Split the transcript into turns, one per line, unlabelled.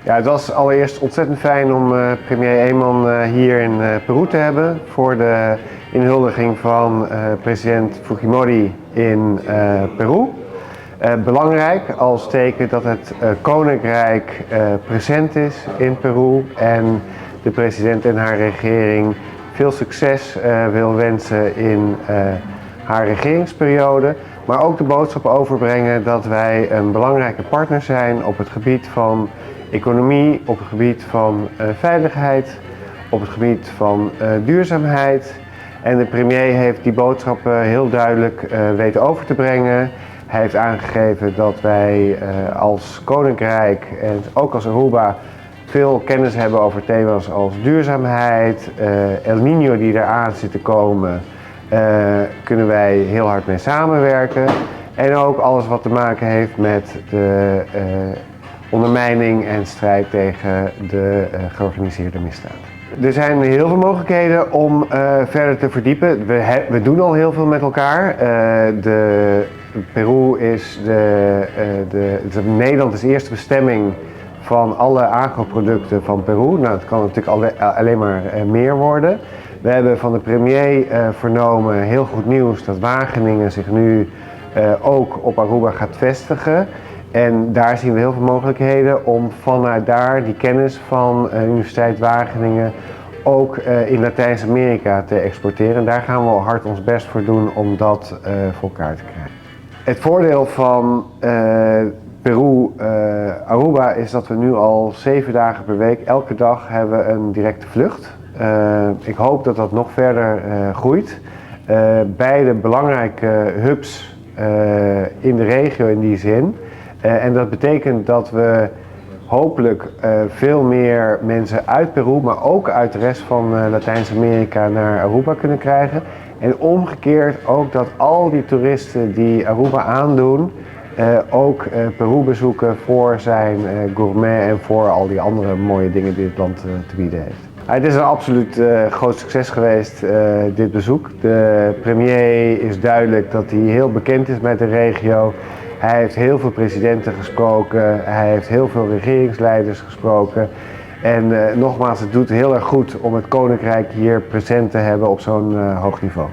Ja, het was allereerst ontzettend fijn om premier Eman hier in Peru te hebben voor de inhuldiging van president Fujimori in Peru. Belangrijk als teken dat het Koninkrijk present is in Peru en de president en haar regering veel succes wil wensen in haar regeringsperiode. Maar ook de boodschap overbrengen dat wij een belangrijke partner zijn op het gebied van economie, op het gebied van veiligheid, op het gebied van duurzaamheid. En de premier heeft die boodschap heel duidelijk weten over te brengen. Hij heeft aangegeven dat wij als Koninkrijk en ook als Aruba veel kennis hebben over thema's als duurzaamheid, El Niño die eraan zit te komen. Kunnen wij heel hard mee samenwerken. En ook alles wat te maken heeft met de ondermijning en strijd tegen de georganiseerde misdaad. Er zijn heel veel mogelijkheden om verder te verdiepen. We doen al heel veel met elkaar. Peru is Nederland is de eerste bestemming van alle agroproducten van Peru. Nou, het kan natuurlijk alleen maar meer worden. We hebben van de premier vernomen, heel goed nieuws, dat Wageningen zich nu ook op Aruba gaat vestigen. En daar zien we heel veel mogelijkheden om vanuit daar die kennis van de Universiteit Wageningen ook in Latijns-Amerika te exporteren. En daar gaan we hard ons best voor doen om dat voor elkaar te krijgen. Het voordeel van Peru-Aruba is dat we nu al 7 dagen per week, elke dag hebben we een directe vlucht. Ik hoop dat dat nog verder groeit. Beide belangrijke hubs in de regio in die zin. En dat betekent dat we hopelijk veel meer mensen uit Peru, maar ook uit de rest van Latijns-Amerika naar Aruba kunnen krijgen. En omgekeerd ook dat al die toeristen die Aruba aandoen, ook Peru bezoeken voor zijn gourmet en voor al die andere mooie dingen die het land te bieden heeft. Het is een absoluut groot succes geweest, dit bezoek. De premier is duidelijk dat hij heel bekend is met de regio. Hij heeft heel veel presidenten gesproken, hij heeft heel veel regeringsleiders gesproken. En nogmaals, het doet heel erg goed om het Koninkrijk hier present te hebben op zo'n hoog niveau.